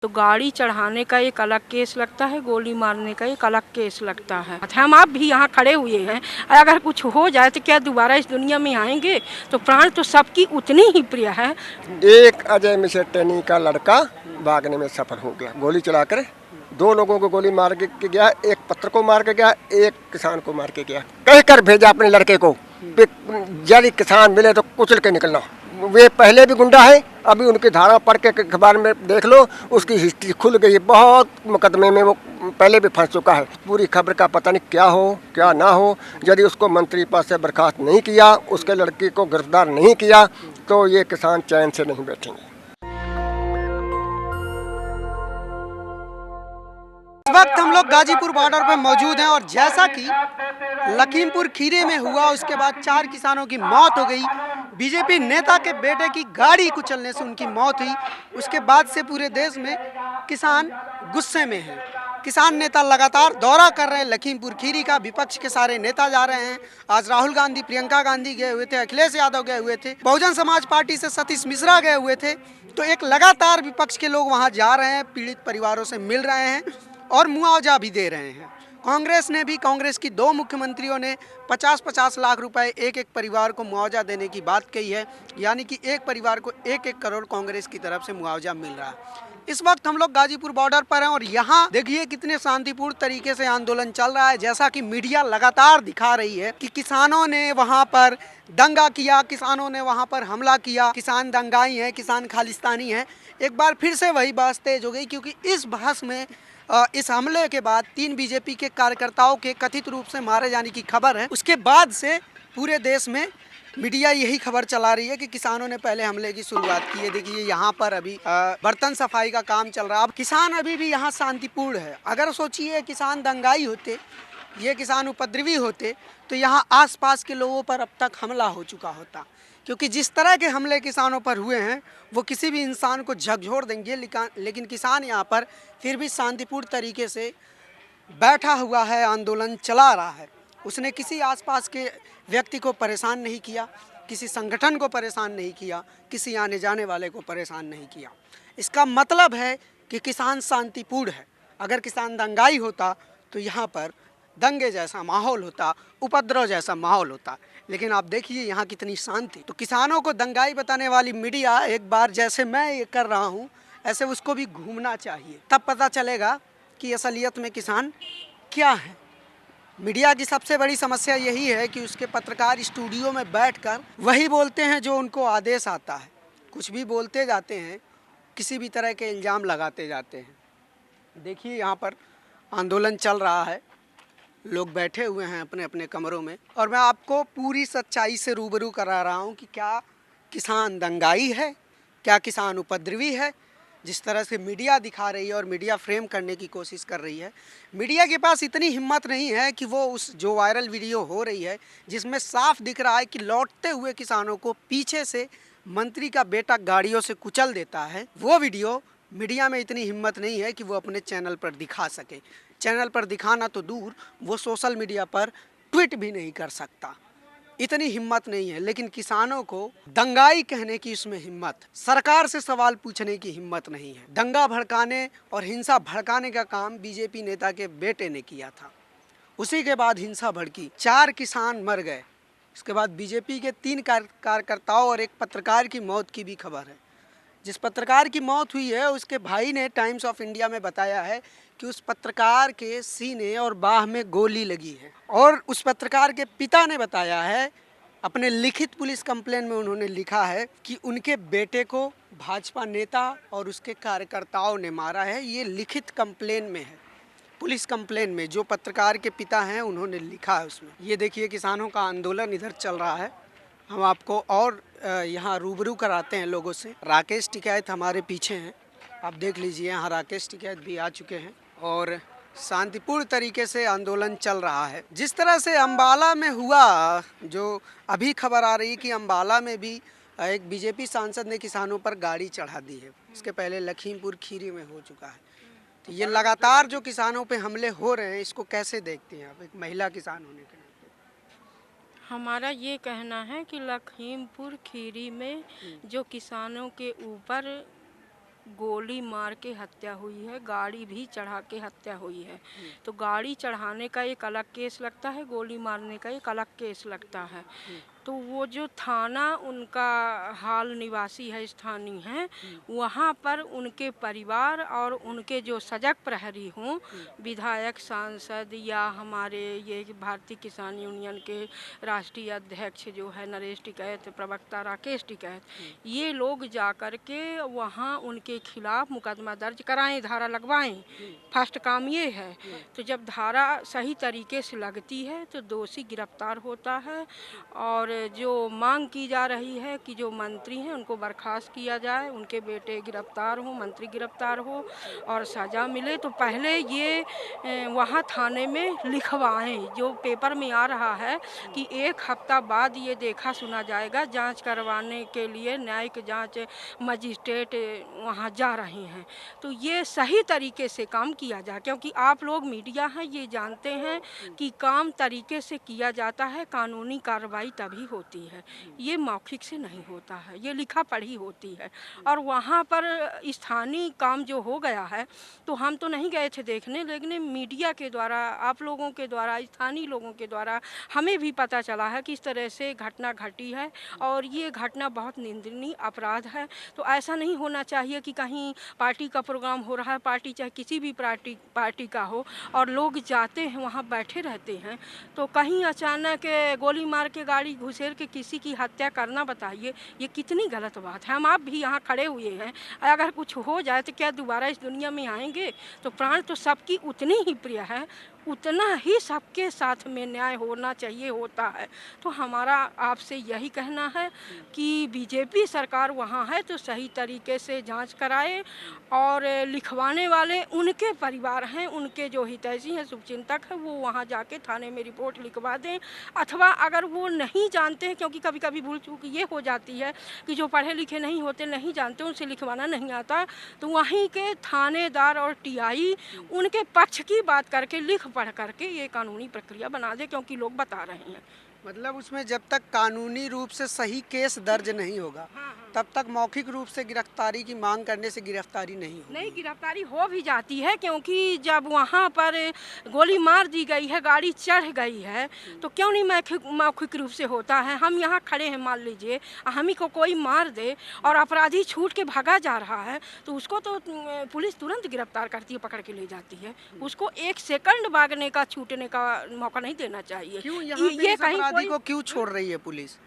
तो गाड़ी चढ़ाने का एक अलग केस लगता है, गोली मारने का एक अलग केस लगता है। हम आप भी यहाँ खड़े हुए हैं, अगर कुछ हो जाए तो क्या दोबारा इस दुनिया में आएंगे? तो प्राण तो सबकी उतनी ही प्रिय है। एक अजय मिसेट्टनी का लड़का भागने में सफल हो गया, गोली चलाकर 2 लोगों को गोली मार के गया, एक पत्र को मार के गया, एक किसान को मार के गया। कह कर भेजा अपने लड़के को, यदि किसान मिले तो कुचल के निकलना। वे पहले भी गुंडा है, अभी उनकी धारा पढ़ के अखबार में देख लो, उसकी हिस्ट्री खुल गई है। बहुत मुकदमे में वो पहले भी फंस चुका है। पूरी खबर का पता नहीं क्या हो क्या ना हो। यदि उसको मंत्री पद से बर्खास्त नहीं किया, उसके लड़की को गिरफ्तार नहीं किया, तो ये किसान चैन से नहीं बैठेंगे। इस वक्त हम लोग गाजीपुर बॉर्डर पर मौजूद हैं और जैसा कि लखीमपुर खीरी में हुआ, उसके बाद 4 किसानों की मौत हो गई। बीजेपी नेता के बेटे की गाड़ी कुचलने से उनकी मौत हुई। उसके बाद से पूरे देश में किसान गुस्से में हैं। किसान नेता लगातार दौरा कर रहे हैं लखीमपुर खीरी का। विपक्ष के सारे नेता जा रहे हैं। आज राहुल गांधी, प्रियंका गांधी गए हुए थे, अखिलेश यादव गए हुए थे, बहुजन समाज पार्टी से सतीश मिश्रा गए हुए थे। तो एक लगातार विपक्ष के लोग वहाँ जा रहे हैं, पीड़ित परिवारों से मिल रहे हैं और मुआवजा भी दे रहे हैं। कांग्रेस ने भी, कांग्रेस की 2 मुख्यमंत्रियों ने 50-50 लाख रुपए एक परिवार को मुआवजा देने की बात कही है। यानी कि एक परिवार को 1-1 करोड़ कांग्रेस की तरफ से मुआवजा मिल रहा है। इस वक्त हम लोग गाजीपुर बॉर्डर पर हैं और यहाँ देखिए कितने शांतिपूर्ण तरीके से आंदोलन चल रहा है। जैसा कि मीडिया लगातार दिखा रही है कि किसानों ने वहाँ पर दंगा किया, किसानों ने वहाँ पर हमला किया, किसान दंगाई हैं, किसान खालिस्तानी हैं। एक बार फिर से वही बहस तेज हो गई, क्योंकि इस बहस में इस हमले के बाद 3 बीजेपी के कार्यकर्ताओं के कथित रूप से मारे जाने की खबर है। उसके बाद से पूरे देश में मीडिया यही खबर चला रही है कि किसानों ने पहले हमले की शुरुआत की है। देखिए यहाँ पर अभी बर्तन सफाई का काम चल रहा है। अब किसान अभी भी यहाँ शांतिपूर्ण है। अगर सोचिए किसान दंगाई होते, ये किसान उपद्रवी होते, तो यहाँ आसपास के लोगों पर अब तक हमला हो चुका होता। क्योंकि जिस तरह के हमले किसानों पर हुए हैं वो किसी भी इंसान को झकझोर देंगे। लेकिन किसान यहाँ पर फिर भी शांतिपूर्ण तरीके से बैठा हुआ है, आंदोलन चला रहा है। उसने किसी आसपास के व्यक्ति को परेशान नहीं किया, किसी संगठन को परेशान नहीं किया, किसी आने जाने वाले को परेशान नहीं किया। इसका मतलब है कि किसान शांतिपूर्ण है। अगर किसान दंगाई होता तो यहाँ पर दंगे जैसा माहौल होता, उपद्रव जैसा माहौल होता। लेकिन आप देखिए यहाँ कितनी शांति। तो किसानों को दंगाई बताने वाली मीडिया एक बार जैसे मैं ये कर रहा हूँ, ऐसे उसको भी घूमना चाहिए। तब पता चलेगा कि असलियत में किसान क्या है। मीडिया की सबसे बड़ी समस्या यही है कि उसके पत्रकार स्टूडियो में बैठकर वही बोलते हैं जो उनको आदेश आता है। कुछ भी बोलते जाते हैं, किसी भी तरह के इल्ज़ाम लगाते जाते हैं। देखिए यहाँ पर आंदोलन चल रहा है, लोग बैठे हुए हैं अपने अपने कमरों में और मैं आपको पूरी सच्चाई से रूबरू करा रहा हूँ कि क्या किसान दंगाई है, क्या किसान उपद्रवी है। जिस तरह से मीडिया दिखा रही है और मीडिया फ्रेम करने की कोशिश कर रही है, मीडिया के पास इतनी हिम्मत नहीं है कि वो उस जो वायरल वीडियो हो रही है जिसमें साफ दिख रहा है कि लौटते हुए किसानों को पीछे से मंत्री का बेटा गाड़ियों से कुचल देता है, वो वीडियो मीडिया में इतनी हिम्मत नहीं है कि वो अपने चैनल पर दिखा सके। चैनल पर दिखाना तो दूर, वो सोशल मीडिया पर ट्वीट भी नहीं कर सकता, इतनी हिम्मत नहीं है। लेकिन किसानों को दंगाई कहने की इसमें हिम्मत, सरकार से सवाल पूछने की हिम्मत नहीं है। दंगा भड़काने और हिंसा भड़काने का काम बीजेपी नेता के बेटे ने किया था, उसी के बाद हिंसा भड़की, 4 किसान मर गए। इसके बाद बीजेपी के 3 कार्यकर्ताओं और एक पत्रकार की मौत की भी खबर है। जिस पत्रकार की मौत हुई है उसके भाई ने टाइम्स ऑफ इंडिया में बताया है कि उस पत्रकार के सीने और बाह में गोली लगी है। और उस पत्रकार के पिता ने बताया है, अपने लिखित पुलिस कंप्लेन में उन्होंने लिखा है कि उनके बेटे को भाजपा नेता और उसके कार्यकर्ताओं ने मारा है। ये लिखित कंप्लेन में है, पुलिस कंप्लेन में जो पत्रकार के पिता हैं उन्होंने लिखा है उसमें। ये देखिए किसानों का आंदोलन इधर चल रहा है। हम आपको और यहाँ रूबरू कराते हैं लोगों से। राकेश टिकैत हमारे पीछे हैं, आप देख लीजिए। यहाँ राकेश टिकैत भी आ चुके हैं और शांतिपूर्ण तरीके से आंदोलन चल रहा है। जिस तरह से अम्बाला में हुआ, जो अभी खबर आ रही कि अम्बाला में भी एक बीजेपी सांसद ने किसानों पर गाड़ी चढ़ा दी है। इसके पहले लखीमपुर खीरी में हो चुका है। तो ये लगातार जो किसानों पे हमले हो रहे हैं, इसको कैसे देखते हैं आप एक महिला किसान होने के नाते? हमारा ये कहना है कि लखीमपुर खीरी में जो किसानों के ऊपर गोली मार के हत्या हुई है, गाड़ी भी चढ़ा के हत्या हुई है। तो गाड़ी चढ़ाने का एक अलग केस लगता है, गोली मारने का एक अलग केस लगता है। तो वो जो थाना उनका हाल निवासी है, स्थानीय है, वहाँ पर उनके परिवार और उनके जो सजग प्रहरी हों, विधायक, सांसद या हमारे ये भारतीय किसान यूनियन के राष्ट्रीय अध्यक्ष जो है नरेश टिकैत, प्रवक्ता राकेश टिकैत, ये लोग जाकर के वहाँ उनके खिलाफ मुकदमा दर्ज कराएं, धारा लगवाएं। फर्स्ट काम ये है। तो जब धारा सही तरीके से लगती है तो दोषी गिरफ्तार होता है। और जो मांग की जा रही है कि जो मंत्री हैं उनको बर्खास्त किया जाए, उनके बेटे गिरफ्तार हो, मंत्री गिरफ्तार हो और सज़ा मिले, तो पहले ये वहाँ थाने में लिखवाएं। जो पेपर में आ रहा है कि 1 हफ्ता बाद ये देखा सुना जाएगा, जांच करवाने के लिए न्यायिक जांच मजिस्ट्रेट वहाँ जा रहे हैं। तो ये सही तरीके से काम किया जाए, क्योंकि आप लोग मीडिया हैं, ये जानते हैं कि काम तरीके से किया जाता है, कानूनी कार्रवाई तभी होती है। ये मौखिक से नहीं होता है, ये लिखा पढ़ी होती है। और वहाँ पर स्थानीय काम जो हो गया है, तो हम तो नहीं गए थे देखने, लेकिन मीडिया के द्वारा, आप लोगों के द्वारा, स्थानीय लोगों के द्वारा हमें भी पता चला है कि इस तरह से घटना घटी है और ये घटना बहुत निंदनीय अपराध है। तो ऐसा नहीं होना चाहिए कि कहीं पार्टी का प्रोग्राम हो रहा है, पार्टी चाहे किसी भी पार्टी का हो, और लोग जाते हैं वहाँ बैठे रहते हैं, तो कहीं अचानक गोली मार के गाड़ी घुसेर के किसी की हत्या करना, बताइए ये कितनी गलत बात है। हम आप भी यहाँ खड़े हुए हैं, अगर कुछ हो जाए तो क्या दोबारा इस दुनिया में आएंगे? तो प्राण तो सबकी उतनी ही प्रिय है, उतना ही सबके साथ में न्याय होना चाहिए, होता है। तो हमारा आपसे यही कहना है कि बीजेपी सरकार वहाँ है तो सही तरीके से जांच कराए, और लिखवाने वाले उनके परिवार हैं, उनके जो हितैषी हैं, शुभचिंतक हैं, वो वहाँ जाके थाने में रिपोर्ट लिखवा दें। अथवा अगर वो नहीं जानते हैं, क्योंकि कभी कभी भूल चूक ये हो जाती है कि जो पढ़े लिखे नहीं होते, नहीं जानते, उनसे लिखवाना नहीं आता, तो वहीं के थानेदार और टीआई उनके पक्ष की बात करके लिख पढ़ करके ये कानूनी प्रक्रिया बना दे, क्योंकि लोग बता रहे हैं। मतलब उसमें जब तक कानूनी रूप से सही केस दर्ज नहीं होगा, तब तक मौखिक रूप से गिरफ्तारी की मांग करने से गिरफ्तारी नहीं होगी। नहीं, गिरफ्तारी हो भी जाती है, क्योंकि जब वहाँ पर गोली मार दी गई है, गाड़ी चढ़ गई है, तो क्यों नहीं मौखिक रूप से होता है। हम यहाँ खड़े हैं, मान लीजिए हम ही को कोई मार दे और अपराधी छूट के भागा जा रहा है, तो उसको तो पुलिस तुरंत गिरफ्तार करती है, पकड़ के ले जाती है। उसको 1 सेकंड भागने का, छूटने का मौका नहीं देना चाहिए। क्यों यहाँ पे इस अपराधी को क्यों छोड़ रही है पुलिस?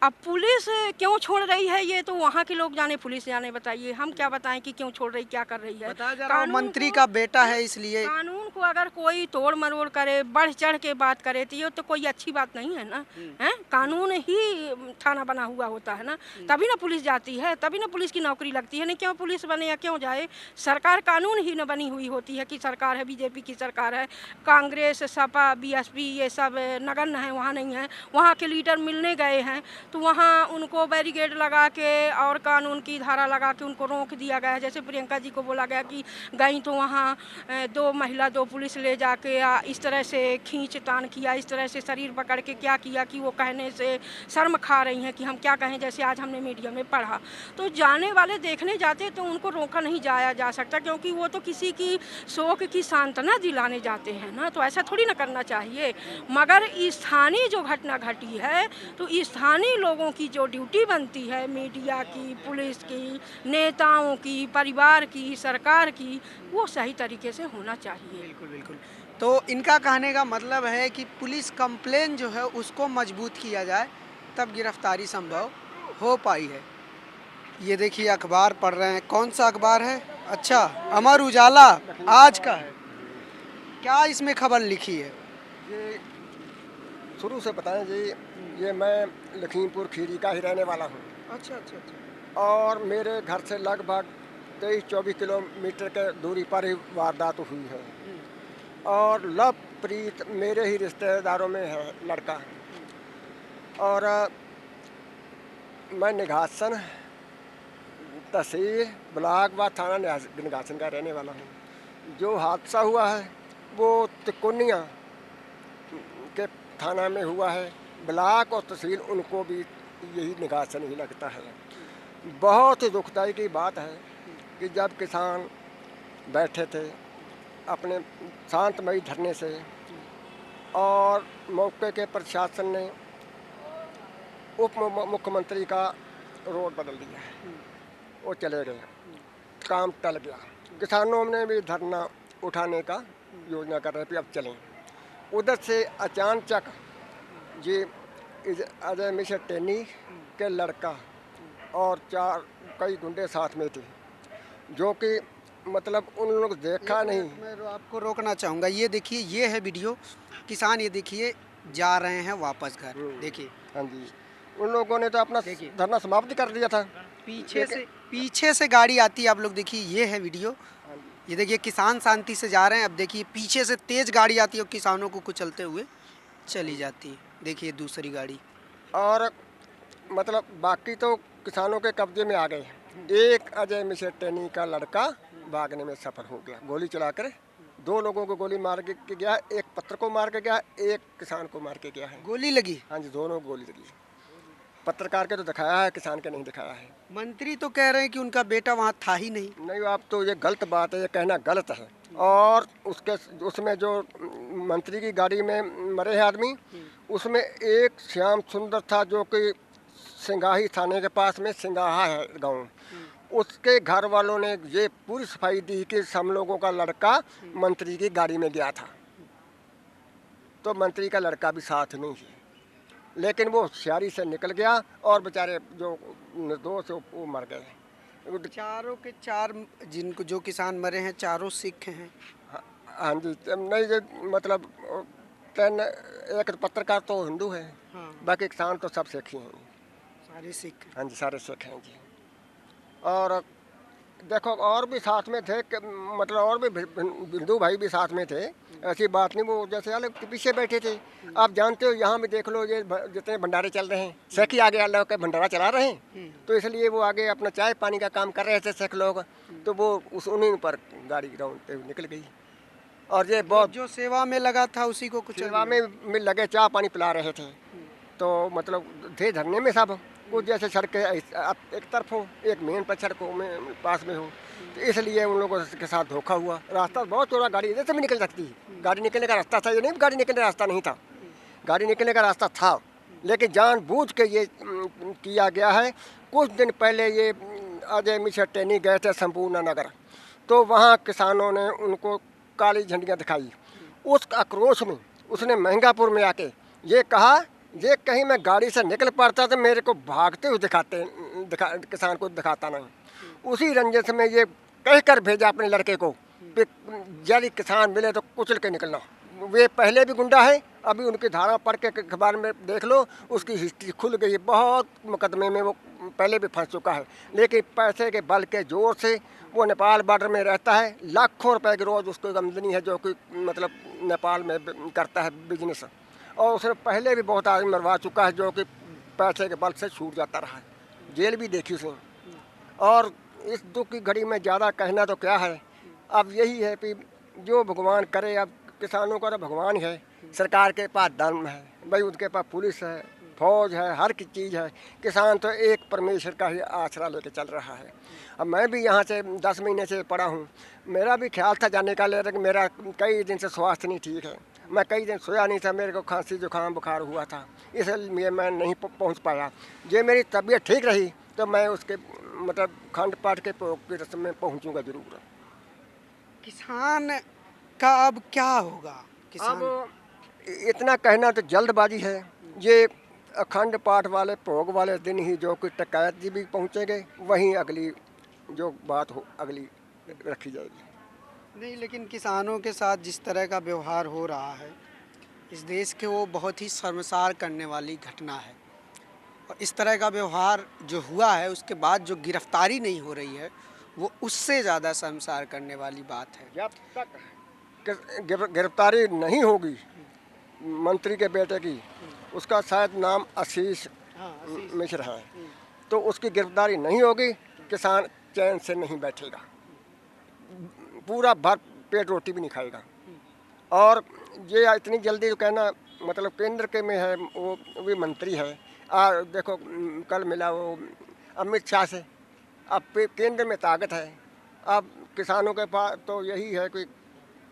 अब पुलिस क्यों छोड़ रही है ये तो वहाँ के लोग जाने, पुलिस जाने। बताइए, हम क्या बताएं कि क्यों छोड़ रही, क्या कर रही है। बताया जा रहा है मंत्री का बेटा है, इसलिए कानून को अगर कोई तोड़ मरोड़ करे, बढ़ चढ़ के बात करे, तो ये तो कोई अच्छी बात नहीं है ना। है, कानून ही थाना बना हुआ होता है ना, तभी ना पुलिस जाती है, तभी ना पुलिस की नौकरी लगती है। नहीं, क्यों पुलिस बने या क्यों जाए? सरकार कानून ही न बनी हुई होती है कि सरकार है, बीजेपी की सरकार है, कांग्रेस, सपा, बीएसपी ये सब नगण्य है, वहाँ नहीं है। वहाँ के लीडर मिलने गए हैं तो वहाँ उनको बैरिकेड लगा के और कानून की धारा लगा के उनको रोक दिया गया है। जैसे प्रियंका जी को बोला गया कि गई तो वहाँ 2 महिला 2 पुलिस ले जाके इस तरह से खींच तान किया, इस तरह से शरीर पकड़ के क्या किया कि वो कहने से शर्म खा रही हैं कि हम क्या कहें, जैसे आज हमने मीडिया में पढ़ा। तो जाने वाले देखने जाते तो उनको रोका नहीं जाया जा सकता, क्योंकि वो तो किसी की शोक की सांत्वना दिलाने जाते हैं ना, तो ऐसा थोड़ी ना करना चाहिए। मगर स्थानीय जो घटना घटी है, तो स्थानीय लोगों की जो ड्यूटी बनती है, मीडिया की, पुलिस की, नेताओं की, परिवार की, सरकार की, वो सही तरीके से होना चाहिए। बिल्कुल बिल्कुल। तो इनका कहने का मतलब है कि पुलिस कंप्लेन जो है उसको मजबूत किया जाए, तब गिरफ्तारी संभव हो पाई है। ये देखिए अखबार पढ़ रहे हैं, कौन सा अखबार है? अच्छा, अमर उजाला आज का है। क्या इसमें खबर लिखी है? ये शुरू से बताएं जी, ये मैं लखीमपुर खीरी का ही रहने वाला हूँ। अच्छा अच्छा अच्छा। और मेरे घर से लगभग 23-24 किलोमीटर के दूरी पर ही वारदात हुई है। और लव प्रीत मेरे ही रिश्तेदारों में है लड़का। और मैं निघासन तहसील ब्लॉक व थाना निघासन का रहने वाला हूँ। जो हादसा हुआ है वो तिकोनिया के थाना में हुआ है। ब्लॉक और तहसील उनको भी यही निघासन ही लगता है। बहुत ही दुखदाई की बात है कि जब किसान बैठे थे अपने शांतमयी धरने से और मौके के प्रशासन ने उप मुख्यमंत्री का रोड बदल दिया है, वो चले गए, काम टल गया। किसानों ने भी धरना उठाने का योजना कर रहे थे, अब चलें। उधर से अचानक जी अजय मिश्र टेनी के लड़का और कई गुंडे साथ में थे, जो कि मतलब उन लोग देखा नहीं। मैं आपको रोकना चाहूँगा, ये देखिए, ये है वीडियो। किसान ये देखिए जा रहे हैं वापस घर, देखिए। हाँ जी, उन लोगों ने तो अपना धरना समाप्त कर दिया था। पीछे से गाड़ी आती है, आप लोग देखिए, ये है वीडियो। ये देखिए किसान शांति से जा रहे हैं, अब देखिए पीछे से तेज गाड़ी आती है और किसानों को कुचलते हुए चली जाती है। देखिए दूसरी गाड़ी। और मतलब बाकी तो किसानों के कब्जे में आ गए। एक अजय मिश्र टेनी का लड़का भागने में सफल हो गया, गोली चलाकर 2 लोगों को गोली मार के गया, एक पत्र को मार के गया, एक किसान को मार के गया है। गोली लगी? हाँ जी, दोनों गोली लगी। पत्रकार के तो दिखाया है, किसान के नहीं दिखाया है। मंत्री तो कह रहे हैं कि उनका बेटा वहाँ था ही नहीं। नहीं, आप तो ये गलत बात है, ये कहना गलत है। और उसमें जो मंत्री की गाड़ी में मरे हैं आदमी, उसमें एक श्याम सुंदर था, जो कि सिंगाही थाने के पास में सिंगाहा है गांव। उसके घर वालों ने ये पूरी सफाई दी कि हम लोगों का लड़का मंत्री की गाड़ी में गया था, तो मंत्री का लड़का भी साथ नहीं है, लेकिन वो होशियारी से निकल गया और बेचारे जो निर्दोष वो मर गए। चारों के चार जिनको जो किसान मरे हैं चारों सिख हैं। हाँ जी, नहीं ये मतलब एक पत्रकार तो हिंदू है, बाकी किसान तो सब सिख ही हैं, सारे सिख। हाँ जी, सारे सिख हैं जी। और देखो और भी साथ में थे, मतलब और भी हिंदू भाई भी साथ में थे, ऐसी बात नहीं, वो जैसे अलग पीछे बैठे थे। आप जानते हो यहाँ भी देख लो, ये जितने भंडारे चल रहे हैं, सिख ही आगे अल्लाह का भंडारा चला रहे हैं, तो इसलिए वो आगे अपना चाय पानी का काम कर रहे थे सिख लोग, तो वो उन्हीं पर गाड़ी गिराते हुए निकल गई। और ये बहुत जो सेवा में लगा था उसी को कुछ सेवा में लगे, चाय पानी पिला रहे थे, तो मतलब थे धरने में सब कुछ, जैसे सड़कें एक तरफ हो, एक मेन पर सड़कों में पास में हो, तो इसलिए उन लोगों के साथ धोखा हुआ। रास्ता बहुत चौड़ा, गाड़ी इधर से भी निकल सकती है, गाड़ी निकलने का रास्ता था, ये नहीं गाड़ी निकलने का रास्ता नहीं था, गाड़ी निकलने का रास्ता था, लेकिन जानबूझ के ये किया गया है। कुछ दिन पहले ये अजय मिश्र टेनी गए थे संपूर्ण नगर, तो वहाँ किसानों ने उनको काली झंडियाँ दिखाई। उस आक्रोश में उसने महंगापुर में आके ये कहा, ये कहीं मैं गाड़ी से निकल पड़ता तो मेरे को भागते हुए किसान को दिखाता नहीं। उसी रंजिश में ये कहकर भेजा अपने लड़के को कि यदि किसान मिले तो कुचल के निकलना। वे पहले भी गुंडा है, अभी उनकी धारा पढ़ के अखबार में देख लो, उसकी हिस्ट्री खुल गई है, बहुत मुकदमे में वो पहले भी फंस चुका है, लेकिन पैसे के बल के जोर से वो नेपाल बॉर्डर में रहता है। लाखों रुपए की रोज़ उसको आमदनी है, जो कि मतलब नेपाल में करता है बिजनेस, और उसने पहले भी बहुत आदमी मरवा चुका है, जो कि पैसे के बल से छूट जाता रहा है, जेल भी देखी उसने। और इस दुख की घड़ी में ज़्यादा कहना तो क्या है, अब यही है कि जो भगवान करे। अब किसानों का तो भगवान है, सरकार के पास धर्म है भाई, उनके पास पुलिस है, फौज है, हर की चीज़ है। किसान तो एक परमेश्वर का ही आसरा लेके चल रहा है। अब मैं भी यहाँ से 10 महीने से पड़ा हूँ, मेरा भी ख्याल था जाने का, लेकिन मेरा कई दिन से स्वास्थ्य नहीं ठीक है, मैं कई दिन सोया नहीं था, मेरे को खांसी जुकाम बुखार हुआ था, इसलिए मैं नहीं पहुँच पाया। जे मेरी तबीयत ठीक रही तो मैं उसके मतलब खंड पाठ के रस्म में पहुँचूँगा ज़रूर। किसान का अब क्या होगा? किसान अब इतना कहना तो जल्दबाजी है। ये अखंड पाठ वाले भोग वाले दिन ही जो कि टकैत जी भी पहुँचेंगे, वहीं अगली जो बात हो अगली रखी जाएगी। नहीं, लेकिन किसानों के साथ जिस तरह का व्यवहार हो रहा है इस देश के, वो बहुत ही शर्मसार करने वाली घटना है। और इस तरह का व्यवहार जो हुआ है उसके बाद जो गिरफ्तारी नहीं हो रही है, वो उससे ज़्यादा शर्मसार करने वाली बात है। जब तक गिरफ्तारी नहीं होगी मंत्री के बेटे की, उसका शायद नाम आशीष मिश्र है, तो उसकी गिरफ्तारी नहीं होगी, किसान चैन से नहीं बैठेगा, पूरा भर पेट रोटी भी नहीं खाएगा। और ये इतनी जल्दी जो कहना, मतलब केंद्र के में है, वो भी मंत्री है, देखो कल मिला वो अमित शाह से, अब केंद्र में ताकत है, अब किसानों के पास तो यही है कि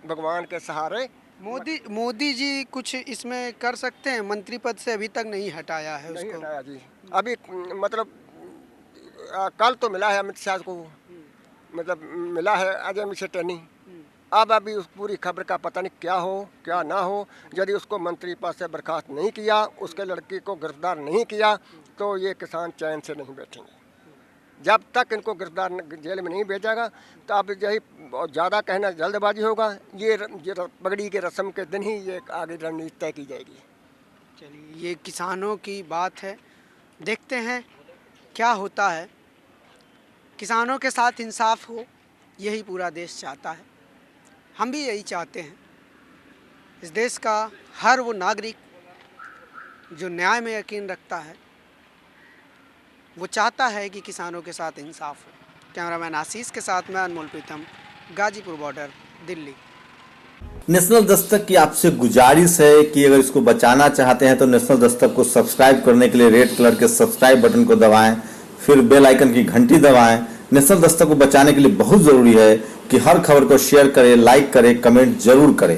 भगवान के सहारे। मोदी जी कुछ इसमें कर सकते हैं? मंत्री पद से अभी तक नहीं हटाया है नहीं उसको। हटाया जी। अभी मतलब कल तो मिला है अमित शाह को, मतलब मिला है अजय मिश्र टेनी। अब अभी उस पूरी खबर का पता नहीं क्या हो क्या ना हो। यदि उसको मंत्री पद से बर्खास्त नहीं किया, उसके लड़की को गिरफ्तार नहीं किया, तो ये किसान चैन से नहीं बैठेंगे। जब तक इनको गिरफ्तार जेल में नहीं भेजेगा, तो अब यही बहुत ज़्यादा कहना जल्दबाजी होगा। ये पगड़ी के रस्म के दिन ही ये आगे रणनीति तय की जाएगी। चलिए, ये किसानों की बात है, देखते हैं क्या होता है। किसानों के साथ इंसाफ हो, यही पूरा देश चाहता है। हम भी यही चाहते हैं। इस देश का हर वो नागरिक जो न्याय में यकीन रखता है, वो चाहता है कि किसानों के साथ इंसाफ हो। कैमरामैन आशीष के साथ मैं अनमोल प्रीतम, गाजीपुर बॉर्डर, दिल्ली। नेशनल दस्तक की आपसे गुजारिश है कि अगर इसको बचाना चाहते हैं तो नेशनल दस्तक को सब्सक्राइब करने के लिए रेड कलर के सब्सक्राइब बटन को दबाएं, फिर बेल आइकन की घंटी दबाएं। नेशनल दस्तक को बचाने के लिए बहुत जरूरी है कि हर खबर को शेयर करें, लाइक करें, कमेंट जरूर करें।